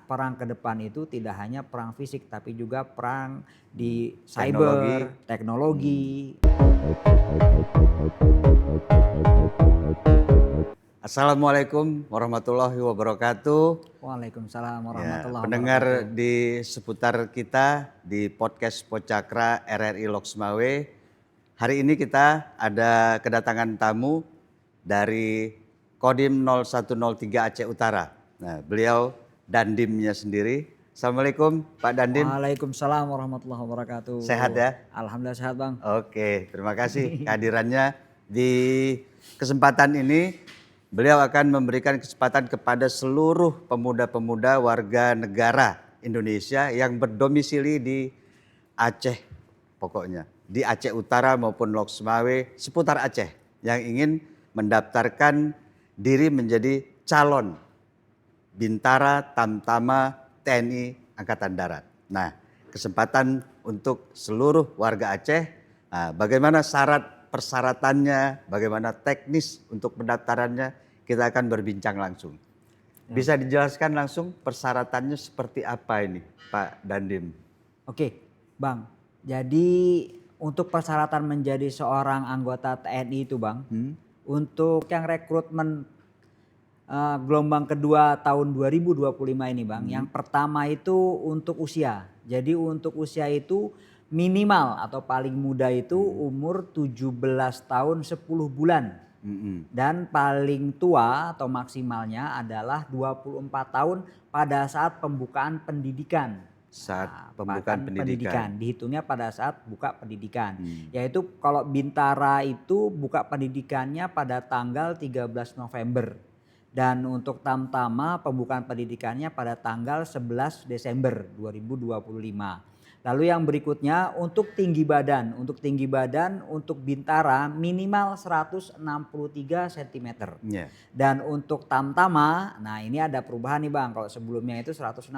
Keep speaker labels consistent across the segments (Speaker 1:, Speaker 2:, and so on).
Speaker 1: Perang ke depan itu tidak hanya perang fisik tapi juga perang di
Speaker 2: Teknologi.
Speaker 1: cyber, teknologi.
Speaker 2: Assalamualaikum warahmatullahi wabarakatuh.
Speaker 1: Waalaikumsalam
Speaker 2: Ya,
Speaker 1: warahmatullahi
Speaker 2: pendengar
Speaker 1: wabarakatuh.
Speaker 2: di seputar kita di podcast Pocakra RRI Loksmawe. Hari ini kita ada kedatangan tamu dari Kodim 0103 Aceh Utara. Nah, beliau Dandimnya sendiri. Assalamualaikum Pak Dandim.
Speaker 1: Waalaikumsalam warahmatullahi wabarakatuh.
Speaker 2: Sehat ya?
Speaker 1: Alhamdulillah sehat Bang.
Speaker 2: Oke, terima kasih kehadirannya. Di kesempatan ini beliau akan memberikan kesempatan kepada seluruh pemuda-pemuda warga negara Indonesia yang berdomisili di Aceh, pokoknya di Aceh Utara maupun Loksmawe seputar Aceh yang ingin mendaftarkan diri menjadi calon Bintara Tamtama TNI Angkatan Darat. Nah, kesempatan untuk seluruh warga Aceh, bagaimana persyaratannya, bagaimana teknis untuk pendaftarannya, kita akan berbincang langsung. Bisa dijelaskan langsung persyaratannya seperti apa ini, Pak Dandim?
Speaker 1: Oke, Bang. Jadi untuk persyaratan menjadi seorang anggota TNI itu Bang, untuk yang rekrutmen gelombang kedua tahun 2025 ini Bang, yang pertama itu untuk usia. Jadi untuk usia itu minimal atau paling muda itu umur 17 tahun 10 bulan. Dan paling tua atau maksimalnya adalah 24 tahun pada saat pembukaan pendidikan.
Speaker 2: Saat pembukaan pendidikan.
Speaker 1: Dihitungnya pada saat buka pendidikan. Yaitu kalau Bintara itu buka pendidikannya pada tanggal 13 November. Dan untuk Tamtama pembukaan pendidikannya pada tanggal 11 Desember 2025. Lalu yang berikutnya untuk tinggi badan. Untuk Bintara minimal 163 cm.
Speaker 2: Yeah.
Speaker 1: Dan untuk Tamtama, nah ini ada perubahan nih Bang. Kalau sebelumnya itu 160.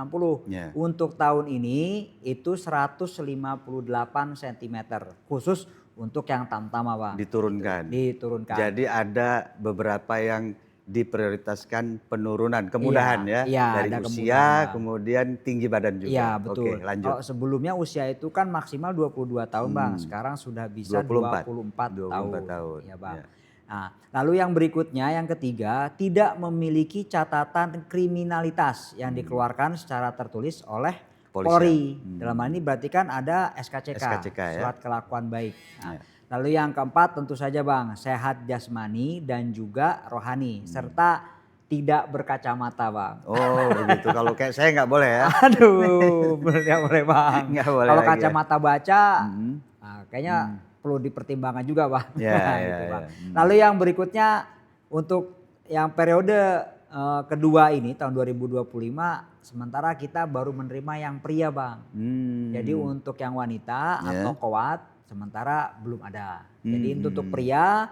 Speaker 2: Yeah.
Speaker 1: Untuk tahun ini itu 158 cm. Khusus untuk yang Tamtama Bang.
Speaker 2: Diturunkan.
Speaker 1: Diturunkan.
Speaker 2: Jadi ada beberapa yang diprioritaskan penurunan, kemudahan dari usia, kemudian tinggi badan juga.
Speaker 1: Iya betul.
Speaker 2: Oke, lanjut.
Speaker 1: Kalau sebelumnya usia itu kan maksimal 22 tahun Bang, sekarang sudah bisa 24 tahun. Ya Bang. Ya. Nah, lalu yang berikutnya yang ketiga, tidak memiliki catatan kriminalitas yang dikeluarkan secara tertulis oleh Polri. Dalam hal ini berarti kan ada SKCK surat kelakuan baik. Nah, lalu yang keempat tentu saja Bang, sehat jasmani dan juga rohani. Serta tidak berkacamata Bang.
Speaker 2: Oh begitu, kalau kayak saya nggak boleh ya?
Speaker 1: Aduh, nggak boleh Bang. Kalau kacamata baca, kayaknya perlu dipertimbangkan juga Bang. Gitu, Bang. Lalu yang berikutnya untuk yang periode kedua ini tahun 2025, sementara kita baru menerima yang pria Bang. Jadi untuk yang wanita atau kowat sementara belum ada. Jadi untuk pria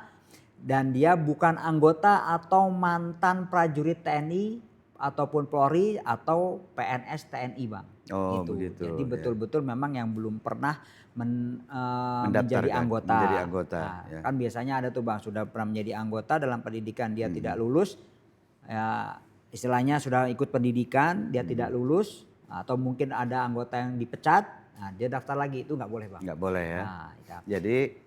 Speaker 1: dan dia bukan anggota atau mantan prajurit TNI ataupun Polri atau PNS TNI Bang.
Speaker 2: Oh
Speaker 1: gitu.
Speaker 2: Begitu.
Speaker 1: Jadi betul-betul memang yang belum pernah menjadi anggota. Nah, kan biasanya ada tuh Bang, sudah pernah menjadi anggota dalam pendidikan dia tidak lulus. Ya, istilahnya sudah ikut pendidikan dia tidak lulus atau mungkin ada anggota yang dipecat. Nah, dia daftar lagi, itu nggak boleh Bang.
Speaker 2: Nggak boleh ya.
Speaker 1: Nah, ya.
Speaker 2: Jadi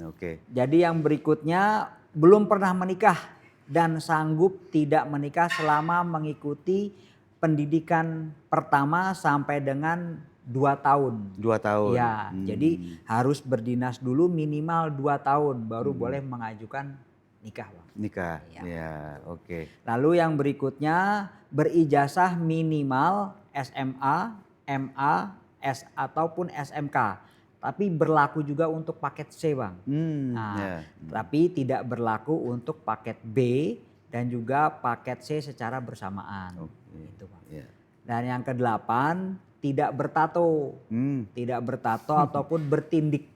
Speaker 2: oke.
Speaker 1: Jadi yang berikutnya belum pernah menikah dan sanggup tidak menikah selama mengikuti pendidikan pertama sampai dengan 2 tahun.
Speaker 2: 2 tahun.
Speaker 1: Ya, jadi harus berdinas dulu minimal 2 tahun baru boleh mengajukan nikah Bang.
Speaker 2: Nikah, ya oke.
Speaker 1: Lalu yang berikutnya berijazah minimal SMA, MA, ataupun SMK, tapi berlaku juga untuk paket C Bang. Tapi tidak berlaku untuk paket B dan juga paket C secara bersamaan. Gitu, Bang. Dan yang kedelapan tidak bertato, ataupun bertindik.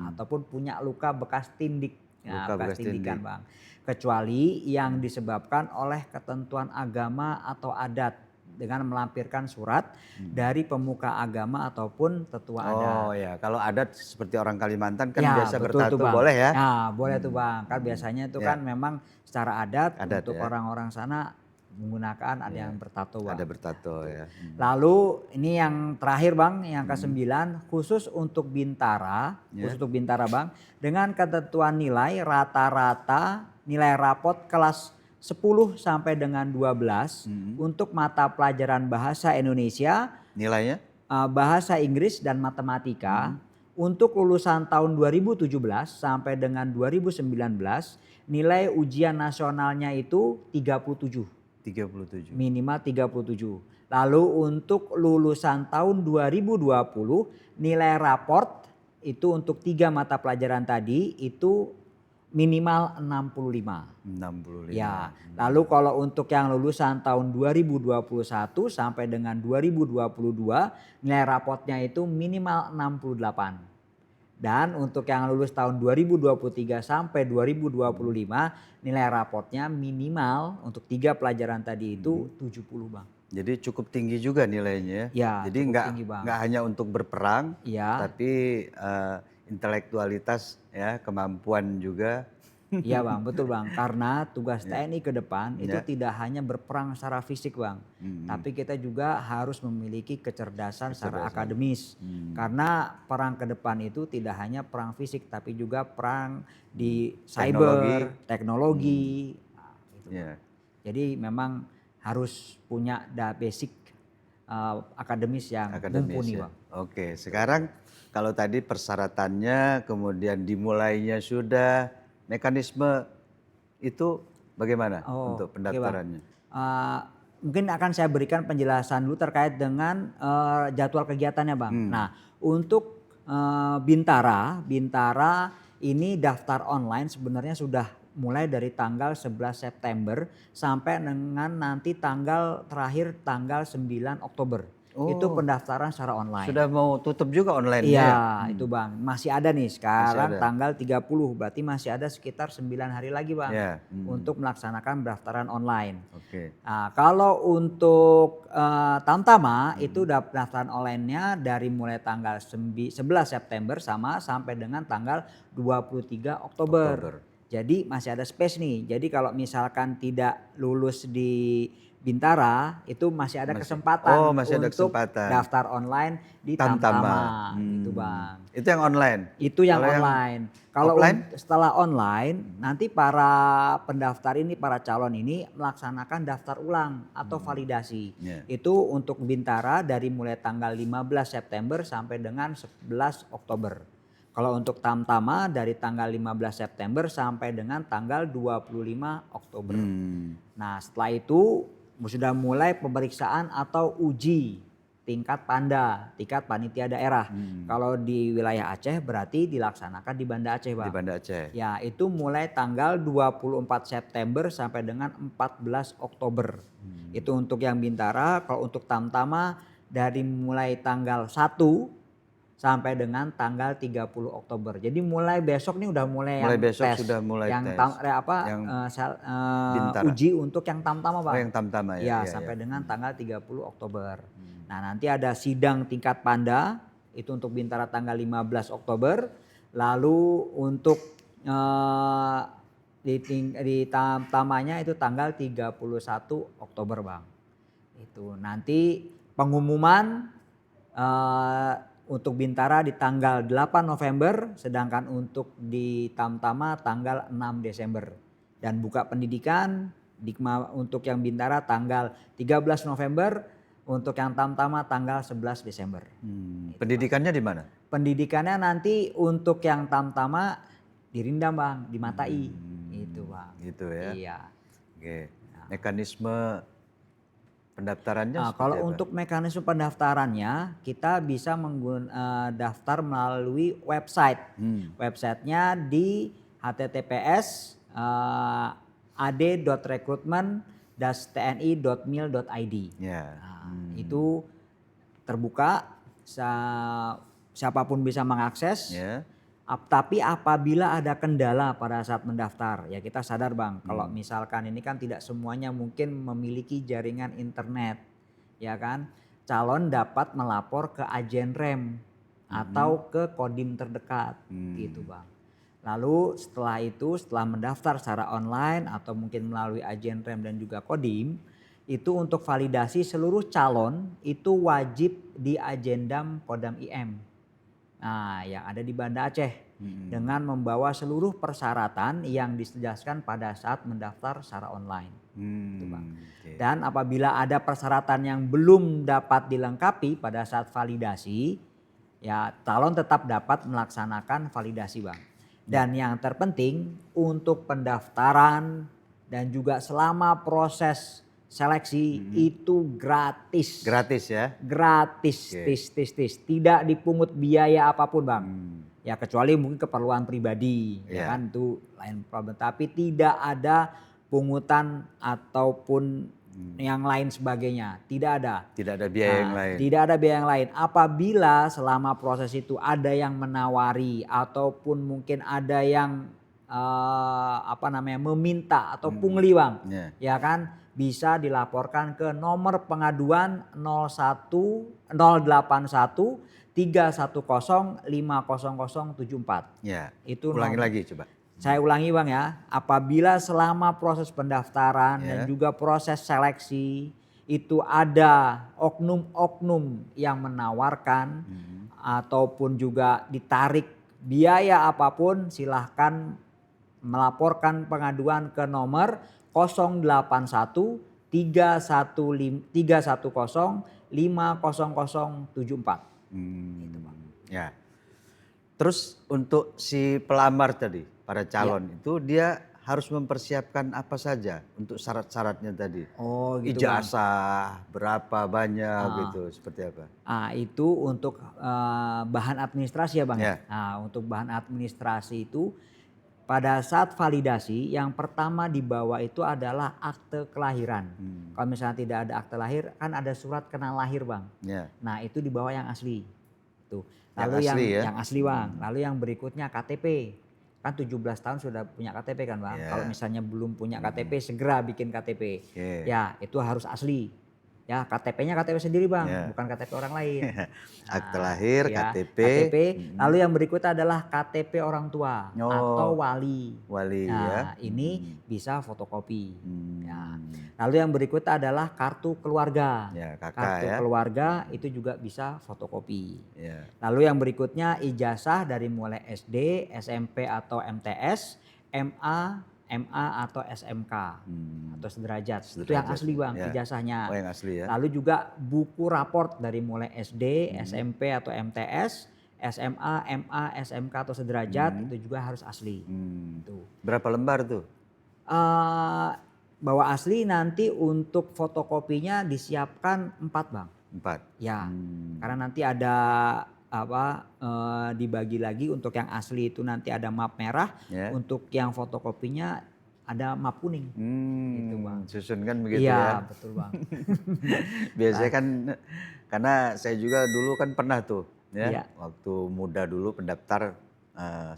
Speaker 1: Ataupun punya luka bekas tindik, bekas tindikan Bang. Kecuali yang disebabkan oleh ketentuan agama atau adat. Dengan melampirkan surat dari pemuka agama ataupun tetua adat.
Speaker 2: Oh ya, kalau adat seperti orang Kalimantan kan biasa bertato boleh ya?
Speaker 1: Nah boleh tuh Bang, kan biasanya itu kan memang secara adat untuk orang-orang sana menggunakan, ada yang bertato Bang.
Speaker 2: Ada bertato ya.
Speaker 1: Lalu ini yang terakhir Bang, yang ke-9 khusus untuk Bintara, khusus untuk Bintara Bang, dengan ketentuan nilai rata-rata nilai rapot kelas 10 sampai dengan 12 untuk mata pelajaran bahasa Indonesia,
Speaker 2: Nilainya?
Speaker 1: bahasa Inggris dan matematika. Untuk lulusan tahun 2017 sampai dengan 2019 nilai ujian nasionalnya itu 37.
Speaker 2: 37.
Speaker 1: Minimal 37. Lalu untuk lulusan tahun 2020 nilai raport itu untuk 3 mata pelajaran tadi itu minimal 65.
Speaker 2: 65.
Speaker 1: Ya, lalu kalau untuk yang lulusan tahun 2021 sampai dengan 2022 nilai rapotnya itu minimal 68. Dan untuk yang lulus tahun 2023 sampai 2025 nilai rapotnya minimal untuk 3 pelajaran tadi itu 70 Bang.
Speaker 2: Jadi cukup tinggi juga nilainya.
Speaker 1: Ya,
Speaker 2: Jadi
Speaker 1: cukup tinggi, Bang.
Speaker 2: nggak hanya untuk berperang,
Speaker 1: Iya.
Speaker 2: tapi intelektualitas ya, kemampuan juga.
Speaker 1: Iya Bang, betul Bang. Karena tugas TNI ke depan itu tidak hanya berperang secara fisik Bang. Tapi kita juga harus memiliki kecerdasan secara akademis. Karena perang ke depan itu tidak hanya perang fisik tapi juga perang di cyber, teknologi. Nah, gitu, Bang. Jadi memang harus punya basic akademis yang mumpuni Bang.
Speaker 2: Oke, sekarang kalau tadi persyaratannya kemudian dimulainya sudah, mekanisme itu bagaimana untuk pendaftarannya?
Speaker 1: Mungkin akan saya berikan penjelasan dulu terkait dengan jadwal kegiatannya Bang. Nah untuk Bintara ini daftar online sebenarnya sudah mulai dari tanggal 11 September sampai dengan nanti tanggal terakhir tanggal 9 Oktober. Itu pendaftaran secara online.
Speaker 2: Sudah mau tutup juga online
Speaker 1: Iya itu Bang, masih ada nih sekarang tanggal 30, berarti masih ada sekitar 9 hari lagi Bang untuk melaksanakan pendaftaran online. Nah, kalau untuk Tamtama itu pendaftaran online-nya dari mulai tanggal 11 September sampai dengan tanggal 23 Oktober. Jadi masih ada space nih, jadi kalau misalkan tidak lulus di Bintara itu masih ada kesempatan untuk daftar online di Tamtama. Itu Bang.
Speaker 2: Itu yang online?
Speaker 1: Itu yang online. Kalau setelah online nanti para pendaftar ini, para calon ini melaksanakan daftar ulang atau validasi. Itu untuk Bintara dari mulai tanggal 15 September sampai dengan 11 Oktober. Kalau untuk Tamtama dari tanggal 15 September sampai dengan tanggal 25 Oktober. Nah setelah itu sudah mulai pemeriksaan atau uji tingkat Panda, tingkat panitia daerah. Kalau di wilayah Aceh berarti dilaksanakan di Banda Aceh Bang.
Speaker 2: Di Banda Aceh.
Speaker 1: Ya itu mulai tanggal 24 September sampai dengan 14 Oktober. Itu untuk yang Bintara. Kalau untuk Tamtama dari mulai tanggal 1 sampai dengan tanggal 30 Oktober. Jadi mulai besok nih udah mulai yang
Speaker 2: besok
Speaker 1: tes.
Speaker 2: Sudah mulai
Speaker 1: yang
Speaker 2: tes.
Speaker 1: Uji untuk yang Tamtama Bang.
Speaker 2: Yang Tamtama
Speaker 1: ya. Sampai dengan tanggal 30 Oktober. Nah nanti ada sidang tingkat Panda itu untuk Bintara tanggal 15 Oktober. Lalu untuk di Tamtamanya itu tanggal 31 Oktober Bang. Itu nanti pengumuman untuk Bintara di tanggal 8 November, sedangkan untuk di Tamtama tanggal 6 Desember. Dan buka pendidikan untuk yang Bintara tanggal 13 November, untuk yang Tamtama tanggal 11 Desember.
Speaker 2: Pendidikannya di mana?
Speaker 1: Pendidikannya nanti untuk yang Tamtama di Rindam Bang, di Matai. Itu Bang.
Speaker 2: Gitu ya.
Speaker 1: Iya.
Speaker 2: Oke. Mekanisme pendaftarannya
Speaker 1: kalau untuk mekanisme pendaftarannya kita bisa daftar melalui website. Websitenya di https ad.recruitment-tni.mil.id. Itu terbuka, siapapun bisa mengakses. Tapi apabila ada kendala pada saat mendaftar, ya kita sadar Bang, kalau misalkan ini kan tidak semuanya mungkin memiliki jaringan internet, ya kan? Calon dapat melapor ke agen rem atau ke kodim terdekat, gitu Bang. Lalu setelah itu, setelah mendaftar secara online atau mungkin melalui agen rem dan juga kodim, itu untuk validasi seluruh calon itu wajib di agendam Kodam IM. Nah, yang ada di Banda Aceh dengan membawa seluruh persyaratan yang dijelaskan pada saat mendaftar secara online. Itu, Bang.
Speaker 2: Okay.
Speaker 1: Dan apabila ada persyaratan yang belum dapat dilengkapi pada saat validasi, ya calon tetap dapat melaksanakan validasi, Bang. Dan yang terpenting untuk pendaftaran dan juga selama proses seleksi itu gratis.
Speaker 2: Gratis ya?
Speaker 1: Gratis, tis. Tidak dipungut biaya apapun, Bang. Ya kecuali mungkin keperluan pribadi, ya kan itu lain problem. Tapi tidak ada pungutan ataupun yang lain sebagainya, tidak ada.
Speaker 2: Tidak ada biaya yang lain.
Speaker 1: Tidak ada biaya yang lain. Apabila selama proses itu ada yang menawari ataupun mungkin ada yang meminta atau pungli, Bang, ya kan bisa dilaporkan ke nomor pengaduan 081 310 50074.
Speaker 2: Ya.
Speaker 1: Itu
Speaker 2: Ulangi lagi coba.
Speaker 1: Saya ulangi, Bang, ya. Apabila selama proses pendaftaran dan juga proses seleksi itu ada oknum-oknum yang menawarkan ataupun juga ditarik biaya apapun, silahkan melaporkan pengaduan ke nomor 081 310 50074. Itu, Bang.
Speaker 2: Ya. Terus untuk si pelamar tadi, para calon itu dia harus mempersiapkan apa saja untuk syarat-syaratnya tadi?
Speaker 1: Oh gitu,
Speaker 2: Ijazah, berapa banyak gitu, seperti apa?
Speaker 1: Itu untuk bahan administrasi ya, Bang.
Speaker 2: Ya.
Speaker 1: Nah, untuk bahan administrasi itu pada saat validasi yang pertama dibawa itu adalah akte kelahiran. Kalau misalnya tidak ada akte lahir kan ada surat kenal lahir, Bang.
Speaker 2: Ya.
Speaker 1: Nah itu dibawa yang asli. Tuh.
Speaker 2: Lalu
Speaker 1: yang asli, Bang. Lalu yang berikutnya KTP. Kan 17 tahun sudah punya KTP kan, Bang. Kalau misalnya belum punya KTP segera bikin KTP. Ya itu harus asli. Ya KTP-nya KTP sendiri, Bang, bukan KTP orang lain.
Speaker 2: Akte lahir, KTP.
Speaker 1: Lalu yang berikutnya adalah KTP orang tua atau wali.
Speaker 2: Wali
Speaker 1: nah, ini bisa fotokopi. Ya. Lalu yang berikutnya adalah kartu keluarga. Kartu keluarga itu juga bisa fotokopi. Lalu yang berikutnya ijazah dari mulai SD, SMP atau MTS, MA atau SMK atau sederajat. Itu yang asli, Bang, ijazahnya.
Speaker 2: Oh, yang asli ya.
Speaker 1: Lalu juga buku raport dari mulai SD, SMP atau MTS, SMA, MA, SMK atau sederajat itu juga harus asli. Tuh.
Speaker 2: Berapa lembar tuh?
Speaker 1: Bahwa asli nanti untuk fotokopinya disiapkan 4, Bang.
Speaker 2: 4.
Speaker 1: Ya. Karena nanti ada dibagi lagi untuk yang asli itu nanti ada map merah, untuk yang fotokopinya ada map kuning. Gitu, Bang.
Speaker 2: Susun kan begitu ya.
Speaker 1: Iya, betul, Bang.
Speaker 2: Biasanya kan karena saya juga dulu kan pernah tuh ya, waktu muda dulu pendaftar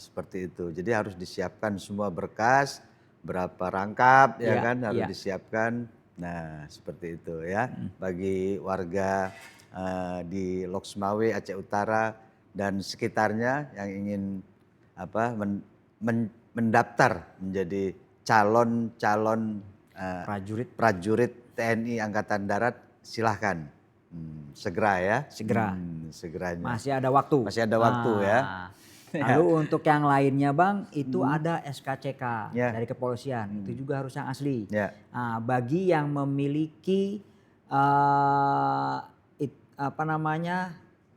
Speaker 2: seperti itu. Jadi harus disiapkan semua berkas, berapa rangkap ya kan harus disiapkan. Nah, seperti itu ya. Bagi warga di Loksmawe, Aceh Utara dan sekitarnya yang ingin mendaftar menjadi calon prajurit TNI Angkatan Darat, silahkan segera ya. Segeranya.
Speaker 1: Masih ada waktu.
Speaker 2: Masih ada waktu ya.
Speaker 1: Lalu untuk yang lainnya, Bang, itu ada SKCK dari kepolisian. Itu juga harus yang asli. Nah, bagi yang memiliki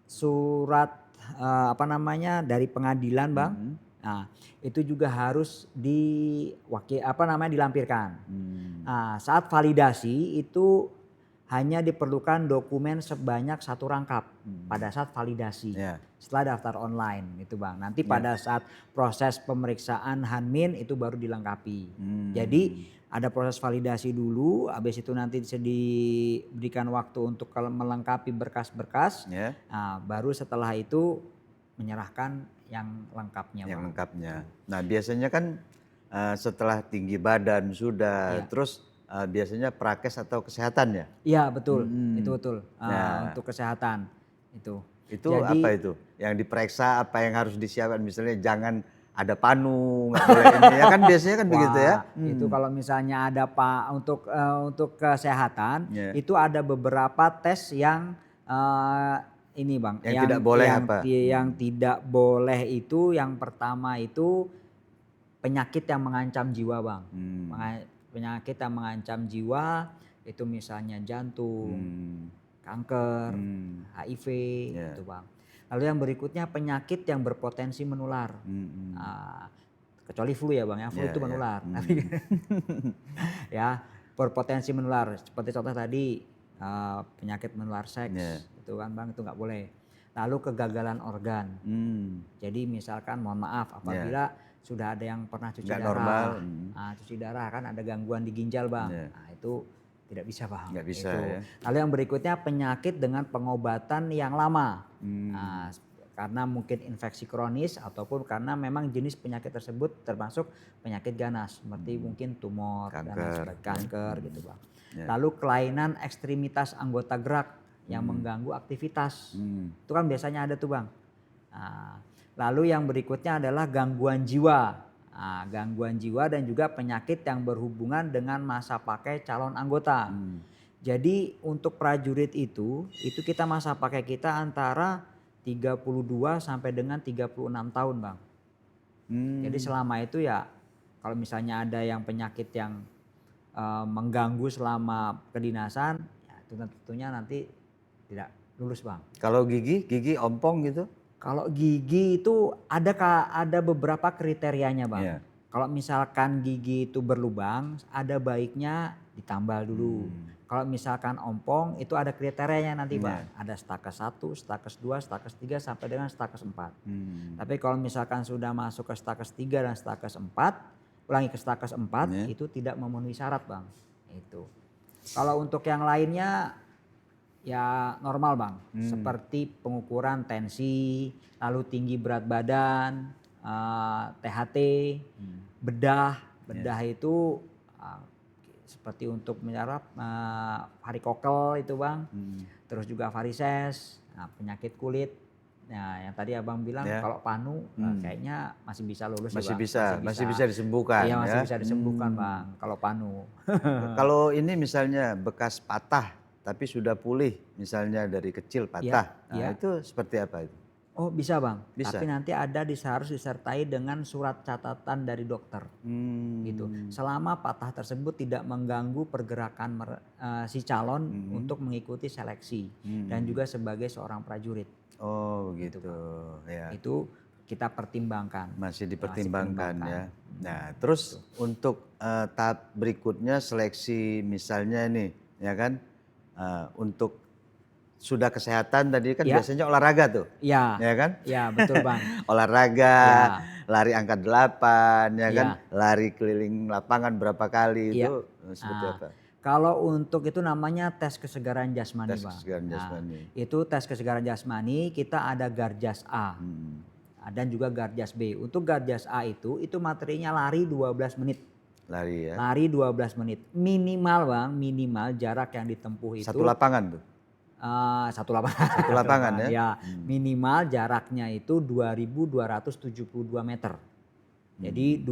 Speaker 1: surat dari pengadilan, Bang. Nah, itu juga harus dilampirkan. Nah, saat validasi itu hanya diperlukan dokumen sebanyak 1 rangkap pada saat validasi. Setelah daftar online itu, Bang. Nanti pada saat proses pemeriksaan Hanmin itu baru dilengkapi. Jadi ada proses validasi dulu, habis itu nanti bisa diberikan waktu untuk melengkapi berkas-berkas. Nah, baru setelah itu menyerahkan yang lengkapnya.
Speaker 2: Yang lengkapnya. Nah, biasanya kan setelah tinggi badan sudah, terus biasanya prakes atau kesehatan ya?
Speaker 1: Iya, betul. Itu betul. Untuk kesehatan itu.
Speaker 2: Itu jadi, apa itu? Yang diperiksa, apa yang harus disiapkan? Misalnya jangan ada panu, nggak boleh ini ya kan biasanya kan begitu ya.
Speaker 1: Itu kalau misalnya ada untuk kesehatan
Speaker 2: Ya.
Speaker 1: itu ada beberapa tes yang ini Bang,
Speaker 2: Yang tidak boleh apa?
Speaker 1: yang tidak boleh itu yang pertama itu penyakit yang mengancam jiwa Bang. Penyakit yang mengancam jiwa itu misalnya jantung, kanker, HIV gitu Bang. Lalu yang berikutnya penyakit yang berpotensi menular. Kecuali flu ya Bang ya, flu itu menular. Ya, berpotensi menular. Seperti contoh tadi penyakit menular seks itu kan Bang, itu nggak boleh. Lalu kegagalan organ. Jadi misalkan mohon maaf apabila sudah ada yang pernah cuci darah.
Speaker 2: Normal.
Speaker 1: Cuci darah kan ada gangguan di ginjal Bang. Nah itu tidak bisa Bang.
Speaker 2: Nggak bisa
Speaker 1: itu.
Speaker 2: ya.
Speaker 1: Lalu yang berikutnya penyakit dengan pengobatan yang lama. Karena mungkin infeksi kronis ataupun karena memang jenis penyakit tersebut termasuk penyakit ganas. Seperti mungkin tumor, kanker gitu Bang. Lalu kelainan ekstremitas anggota gerak yang mengganggu aktivitas. Itu kan biasanya ada tuh Bang. Lalu yang berikutnya adalah gangguan jiwa. Gangguan jiwa dan juga penyakit yang berhubungan dengan masa pakai calon anggota. Jadi untuk prajurit itu kita masa pakai kita antara 32 sampai dengan 36 tahun Bang. Jadi selama itu ya kalau misalnya ada yang penyakit yang mengganggu selama kedinasan, ya itu tentunya nanti tidak lulus Bang.
Speaker 2: Kalau gigi ompong gitu?
Speaker 1: Kalau gigi itu ada beberapa kriterianya Bang. Kalau misalkan gigi itu berlubang, ada baiknya ditambal dulu. Kalau misalkan ompong itu ada kriterianya nanti Bang. Ada stakes 1, stakes 2, stakes 3 sampai dengan stakes 4. Tapi kalau misalkan sudah masuk ke stakes 3 dan stakes 4, ulangi ke stakes 4 itu tidak memenuhi syarat Bang. Itu. Kalau untuk yang lainnya ya normal Bang. Seperti pengukuran tensi, lalu tinggi berat badan, THT, bedah itu seperti untuk menyerap varikokel itu Bang, terus juga varises, penyakit kulit. Nah yang tadi Abang bilang kalau panu kayaknya masih bisa lulus
Speaker 2: masih
Speaker 1: ya Bang.
Speaker 2: Masih bisa disembuhkan.
Speaker 1: Iya masih bisa disembuhkan Bang kalau panu.
Speaker 2: Kalau ini misalnya bekas patah tapi sudah pulih misalnya dari kecil patah, itu seperti apa itu?
Speaker 1: Oh bisa Bang,
Speaker 2: Bisa.
Speaker 1: tapi nanti harus disertai dengan surat catatan dari dokter. Gitu. Selama patah tersebut tidak mengganggu pergerakan si calon untuk mengikuti seleksi dan juga sebagai seorang prajurit.
Speaker 2: Oh gitu. Ya.
Speaker 1: Itu kita pertimbangkan.
Speaker 2: Masih dipertimbangkan ya. Nah terus untuk tahap berikutnya seleksi misalnya nih ya kan untuk sudah kesehatan tadi kan biasanya olahraga tuh.
Speaker 1: Iya.
Speaker 2: Ya kan?
Speaker 1: Iya, betul Bang.
Speaker 2: Olahraga, lari angkat 8 ya kan, lari keliling lapangan berapa kali itu seperti apa?
Speaker 1: Kalau untuk itu namanya tes kesegaran jasmani
Speaker 2: Tes
Speaker 1: Bang.
Speaker 2: kesegaran jasmani.
Speaker 1: Itu tes kesegaran jasmani kita ada Garjas A. Dan juga Garjas B. Untuk Garjas A itu materinya lari 12 menit.
Speaker 2: Lari ya.
Speaker 1: Lari 12 menit. Minimal Bang, minimal jarak yang ditempuh itu.
Speaker 2: Satu lapangan tuh?
Speaker 1: Satu lapangan.
Speaker 2: Satu lapangan ya?
Speaker 1: Ya, minimal jaraknya itu 2.272 meter. Jadi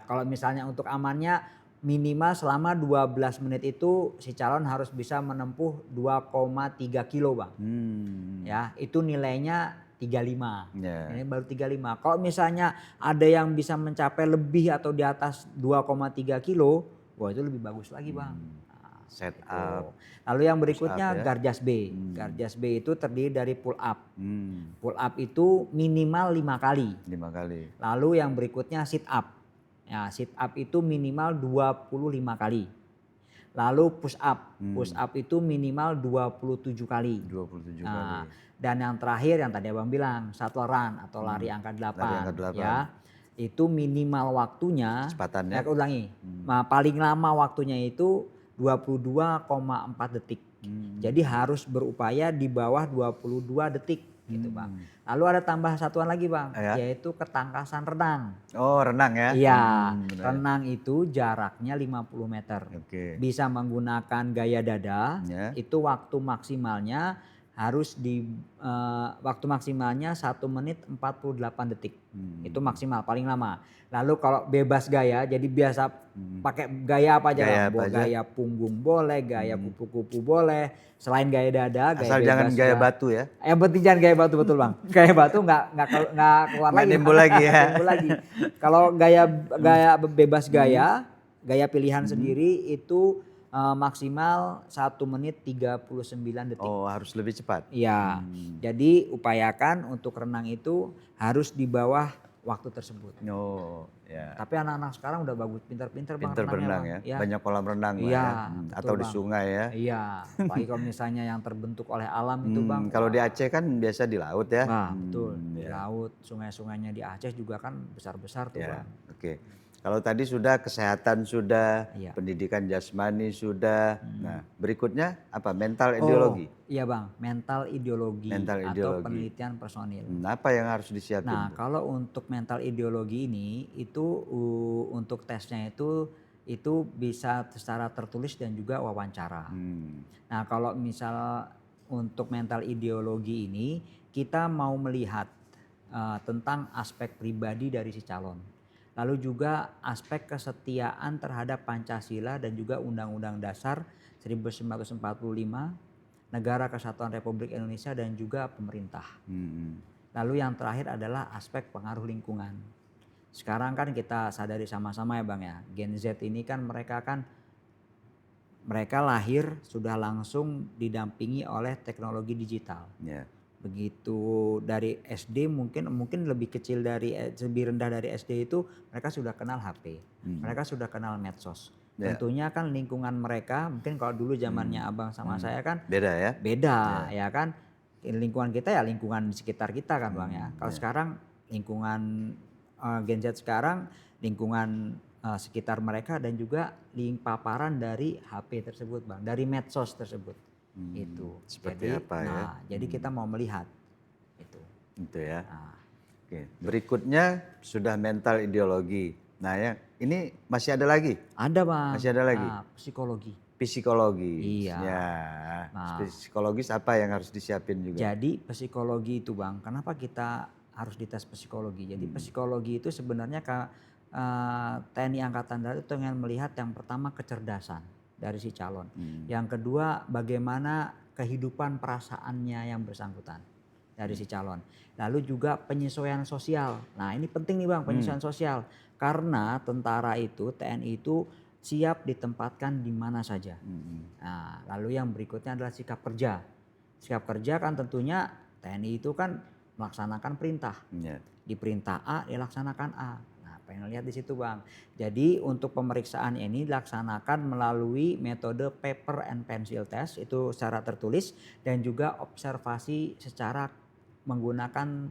Speaker 1: kalau misalnya untuk amannya minimal selama 12 menit itu si calon harus bisa menempuh 2,3 kilo Bang. Ya, itu nilainya 35. Ini baru 35. Kalau misalnya ada yang bisa mencapai lebih atau di atas 2,3 kilo, wah itu lebih bagus lagi Bang.
Speaker 2: Set up.
Speaker 1: Lalu yang berikutnya Garjas B. Garjas B itu terdiri dari pull up. Pull up itu minimal 5 kali.
Speaker 2: 5 kali.
Speaker 1: Lalu yang berikutnya sit up. Ya, sit up itu minimal 25 kali. Lalu push up. Push up itu minimal 27 kali.
Speaker 2: 27 kali.
Speaker 1: Dan yang terakhir yang tadi Abang bilang shuttle run atau lari angka 8.
Speaker 2: Lari angka 8.
Speaker 1: Ya. Itu minimal waktunya.
Speaker 2: Kecepatannya.
Speaker 1: Ulangi. Paling lama waktunya itu 22,4 detik. Jadi harus berupaya di bawah 22 detik gitu Bang. Lalu ada tambah satuan lagi Bang, yaitu ketangkasan renang.
Speaker 2: Oh renang ya?
Speaker 1: Iya, renang itu jaraknya 50 meter. Bisa menggunakan gaya dada, itu waktu maksimalnya harus di waktu maksimalnya 1 menit 48 detik. Itu maksimal paling lama. Lalu kalau bebas gaya, jadi biasa pakai gaya apa aja
Speaker 2: Gaya
Speaker 1: Bang?
Speaker 2: apa aja?
Speaker 1: Gaya punggung boleh, gaya kupu-kupu boleh, selain gaya dada, gaya
Speaker 2: Asal
Speaker 1: bebas
Speaker 2: jangan gaya
Speaker 1: juga.
Speaker 2: batu ya.
Speaker 1: Yang penting jangan gaya batu, betul Bang. Gaya batu nggak keluar
Speaker 2: Nggak
Speaker 1: lagi.
Speaker 2: nimbul
Speaker 1: Bang.
Speaker 2: lagi ya.
Speaker 1: Nggak timbul lagi. Kalau gaya bebas gaya pilihan sendiri itu maksimal 1 menit 39 detik.
Speaker 2: Oh, harus lebih cepat.
Speaker 1: Iya, jadi upayakan untuk renang itu harus di bawah waktu tersebut.
Speaker 2: Oh, ya.
Speaker 1: Tapi anak-anak sekarang udah bagus, pintar-pintar Bang
Speaker 2: Pinter
Speaker 1: renangnya
Speaker 2: berenang
Speaker 1: Bang.
Speaker 2: ya.
Speaker 1: Ya.
Speaker 2: Banyak kolam renang lah
Speaker 1: Iya,
Speaker 2: ya.
Speaker 1: betul
Speaker 2: Atau di
Speaker 1: Bang.
Speaker 2: sungai ya.
Speaker 1: Iya, apalagi kalau misalnya yang terbentuk oleh alam itu Bang.
Speaker 2: Kalau di
Speaker 1: Wah,
Speaker 2: Aceh kan biasa di laut ya.
Speaker 1: wah, betul. Di
Speaker 2: Ya.
Speaker 1: laut, sungai-sungainya di Aceh juga kan besar-besar tuh
Speaker 2: Ya,
Speaker 1: Bang.
Speaker 2: oke. Kalau tadi sudah kesehatan sudah,
Speaker 1: Iya.
Speaker 2: pendidikan jasmani sudah. Nah, berikutnya apa? Mental
Speaker 1: Oh,
Speaker 2: ideologi.
Speaker 1: iya Bang, mental ideologi
Speaker 2: Mental
Speaker 1: atau
Speaker 2: ideologi.
Speaker 1: penelitian personil.
Speaker 2: Apa yang harus disiapin
Speaker 1: Nah,
Speaker 2: tuh?
Speaker 1: kalau untuk mental ideologi ini itu untuk tesnya itu bisa secara tertulis dan juga wawancara.
Speaker 2: Hmm,
Speaker 1: Nah, kalau misal untuk mental ideologi ini kita mau melihat tentang aspek pribadi dari si calon. Lalu juga aspek kesetiaan terhadap Pancasila dan juga Undang-Undang Dasar 1945, Negara Kesatuan Republik Indonesia dan juga pemerintah. Lalu yang terakhir adalah aspek pengaruh lingkungan. Sekarang kan kita sadari sama-sama ya Bang ya, Gen Z ini kan mereka lahir sudah langsung didampingi oleh teknologi digital.
Speaker 2: ya.
Speaker 1: Begitu dari SD mungkin lebih kecil lebih rendah dari SD itu mereka sudah kenal HP, mereka sudah kenal medsos.
Speaker 2: Ya.
Speaker 1: Tentunya kan lingkungan mereka mungkin kalau dulu zamannya Abang sama saya kan
Speaker 2: Beda ya.
Speaker 1: beda ya kan, lingkungan kita ya lingkungan di sekitar kita kan Bang ya. Kalau
Speaker 2: Ya.
Speaker 1: sekarang lingkungan Gen Z sekarang lingkungan sekitar mereka dan juga paparan dari HP tersebut Bang, dari medsos tersebut. Itu.
Speaker 2: Seperti
Speaker 1: Jadi
Speaker 2: apa ya?
Speaker 1: jadi kita mau melihat itu.
Speaker 2: Itu ya.
Speaker 1: Nah,
Speaker 2: Oke. Berikutnya sudah mental ideologi. Nah, ya ini masih ada lagi.
Speaker 1: ada Bang.
Speaker 2: Masih ada lagi.
Speaker 1: Psikologi.
Speaker 2: Psikologis.
Speaker 1: Iya.
Speaker 2: Ya.
Speaker 1: Nah.
Speaker 2: Psikologis apa yang harus disiapin juga?
Speaker 1: Jadi psikologi itu Bang, kenapa kita harus dites psikologi? Jadi psikologi itu sebenarnya TNI Angkatan Darat itu ingin melihat yang pertama kecerdasan dari si calon. Yang kedua bagaimana kehidupan perasaannya yang bersangkutan dari si calon. Lalu juga penyesuaian sosial. Nah ini penting nih Bang, penyesuaian sosial. Karena tentara itu, TNI itu siap ditempatkan di mana saja. Nah, lalu yang berikutnya adalah sikap kerja. Sikap kerja kan tentunya TNI itu kan melaksanakan perintah. Di perintah A dilaksanakan A. Nah, pengen lihat di situ Bang. Jadi untuk pemeriksaan ini dilaksanakan melalui metode paper and pencil test itu secara tertulis dan juga observasi secara menggunakan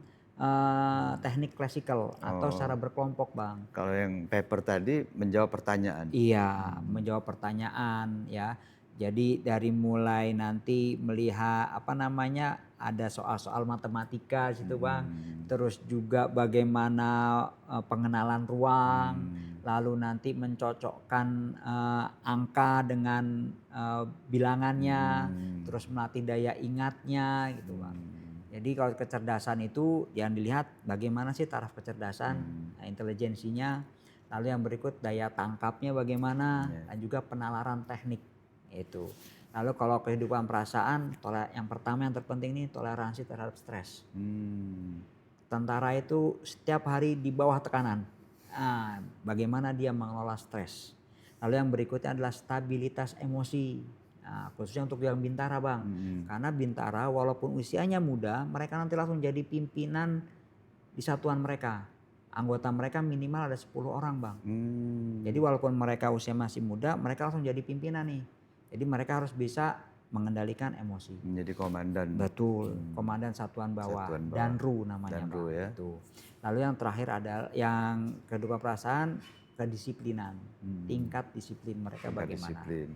Speaker 1: teknik klasikal atau secara berkelompok Bang.
Speaker 2: Kalau yang paper tadi menjawab pertanyaan.
Speaker 1: Iya, menjawab pertanyaan ya. Jadi dari mulai nanti melihat ada soal-soal matematika situ Bang. Terus juga bagaimana pengenalan ruang, lalu nanti mencocokkan angka dengan bilangannya, terus melatih daya ingatnya gitu Bang. Jadi kalau kecerdasan itu yang dilihat bagaimana sih taraf kecerdasan, intelijensinya. Lalu yang berikut daya tangkapnya bagaimana dan juga penalaran teknik itu. Lalu kalau kehidupan perasaan, yang pertama yang terpenting nih toleransi terhadap stres. Tentara itu setiap hari di bawah tekanan. Nah, bagaimana dia mengelola stres. Lalu yang berikutnya adalah stabilitas emosi. Nah, khususnya untuk yang bintara Bang. Karena bintara walaupun usianya muda, mereka nanti langsung jadi pimpinan di satuan mereka. Anggota mereka minimal ada 10 orang Bang. Jadi walaupun mereka usia masih muda, mereka langsung jadi pimpinan nih. Jadi mereka harus bisa mengendalikan emosi.
Speaker 2: Menjadi komandan.
Speaker 1: Betul, komandan satuan bawah. Danru namanya
Speaker 2: Danru,
Speaker 1: Bang.
Speaker 2: ya.
Speaker 1: Itu. Lalu yang terakhir adalah yang kedua perasaan, kedisiplinan. Tingkat disiplin mereka bagaimana.
Speaker 2: Disiplin.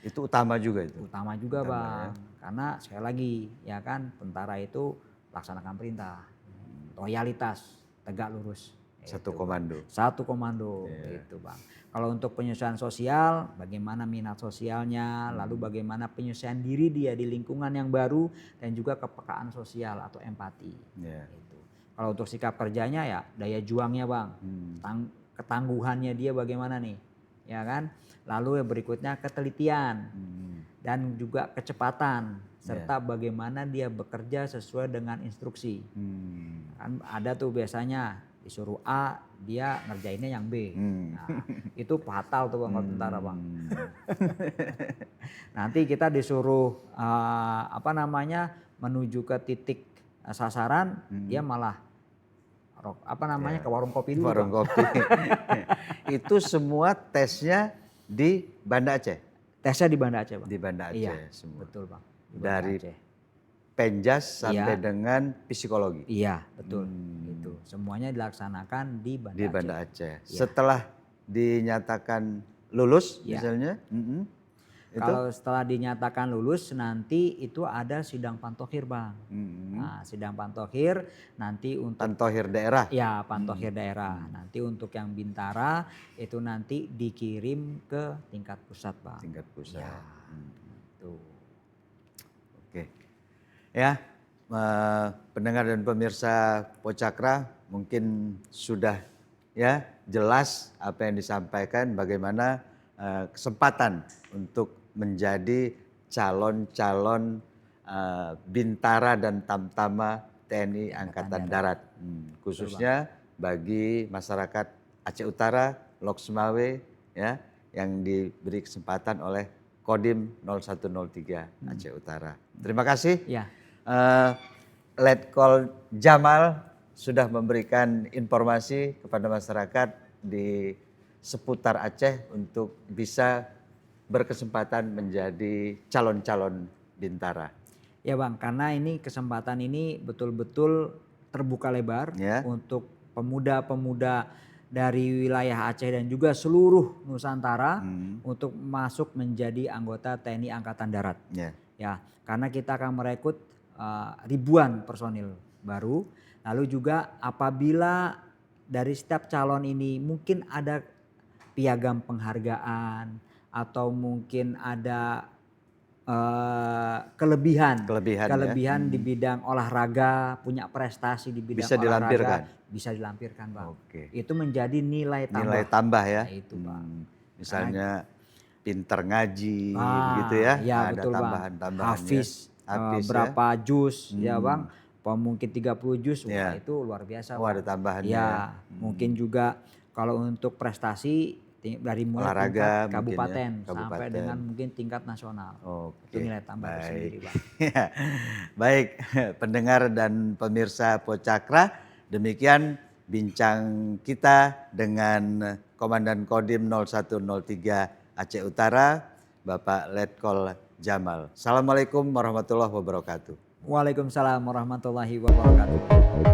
Speaker 2: Itu utama juga itu.
Speaker 1: Utama juga Bang. Karena sekali lagi ya kan tentara itu laksanakan perintah. Loyalitas, tegak lurus
Speaker 2: Satu komando.
Speaker 1: Satu komando gitu Bang. Kalau untuk penyesuaian sosial, bagaimana minat sosialnya, lalu bagaimana penyesuaian diri dia di lingkungan yang baru dan juga kepekaan sosial atau empati. Gitu. Kalau untuk sikap kerjanya ya daya juangnya Bang, ketangguhannya dia bagaimana nih, ya kan? Lalu yang berikutnya ketelitian dan juga kecepatan serta bagaimana dia bekerja sesuai dengan instruksi. Kan ada tuh biasanya disuruh A, dia ngerjainnya yang B. Nah, itu fatal tuh Bang kalau tentara Bang. Nanti kita disuruh menuju ke titik sasaran, dia malah ke warung kopi dulu.
Speaker 2: Warung kopi. Itu semua tesnya di Banda Aceh.
Speaker 1: Tesnya di Banda Aceh Bang.
Speaker 2: Di Banda Aceh
Speaker 1: iya,
Speaker 2: semua.
Speaker 1: Betul Bang.
Speaker 2: Dari
Speaker 1: Aceh.
Speaker 2: Penjas sampai dengan psikologi.
Speaker 1: Iya betul. Itu semuanya dilaksanakan di Banda Aceh.
Speaker 2: Di Banda Aceh. Setelah dinyatakan lulus misalnya.
Speaker 1: Kalau setelah dinyatakan lulus nanti itu ada sidang pantokhir Bang. Nah, sidang pantokhir nanti untuk
Speaker 2: pantokhir daerah.
Speaker 1: Ya pantokhir daerah. Nanti untuk yang Bintara itu nanti dikirim ke tingkat pusat Bang.
Speaker 2: Tingkat pusat.
Speaker 1: Ya, tuh.
Speaker 2: Oke. Ya, pendengar dan pemirsa Pocakra mungkin sudah ya jelas apa yang disampaikan, bagaimana kesempatan untuk menjadi calon-calon Bintara dan Tamtama TNI Angkatan Darat. Khususnya bagi masyarakat Aceh Utara, Lok Sumawe ya, yang diberi kesempatan oleh Kodim 0103 Aceh Utara. Terima kasih.
Speaker 1: Ya.
Speaker 2: Letkol Jamal sudah memberikan informasi kepada masyarakat di seputar Aceh untuk bisa berkesempatan menjadi calon-calon Bintara.
Speaker 1: Ya Bang, karena ini kesempatan ini betul-betul terbuka lebar untuk pemuda-pemuda dari wilayah Aceh dan juga seluruh Nusantara untuk masuk menjadi anggota TNI Angkatan Darat. Ya, karena kita akan merekrut ribuan personil baru. Lalu juga apabila dari setiap calon ini mungkin ada piagam penghargaan atau mungkin ada kelebihan di bidang olahraga, punya prestasi di bidang
Speaker 2: bisa
Speaker 1: olahraga, bisa dilampirkan Bang. Itu menjadi nilai tambah.
Speaker 2: Nilai tambah ya.
Speaker 1: Nah, itu Bang.
Speaker 2: Misalnya pinter ngaji begitu ya.
Speaker 1: Ya
Speaker 2: ada
Speaker 1: betul
Speaker 2: tambahan-tambahannya.
Speaker 1: Hafiz berapa juz ya Bang. Mungkin 30 juz, wah itu luar biasa Bang.
Speaker 2: Ada tambahannya.
Speaker 1: Ya, mungkin juga kalau untuk prestasi dari mulai tingkat kabupaten sampai dengan mungkin tingkat nasional. Itu nilai tambah tersendiri Bang.
Speaker 2: Baik, pendengar dan pemirsa Pocakra, demikian bincang kita dengan Komandan Kodim 0103 Aceh Utara, Bapak Letkol Jamal. Assalamualaikum warahmatullahi wabarakatuh.
Speaker 1: Waalaikumsalam warahmatullahi wabarakatuh.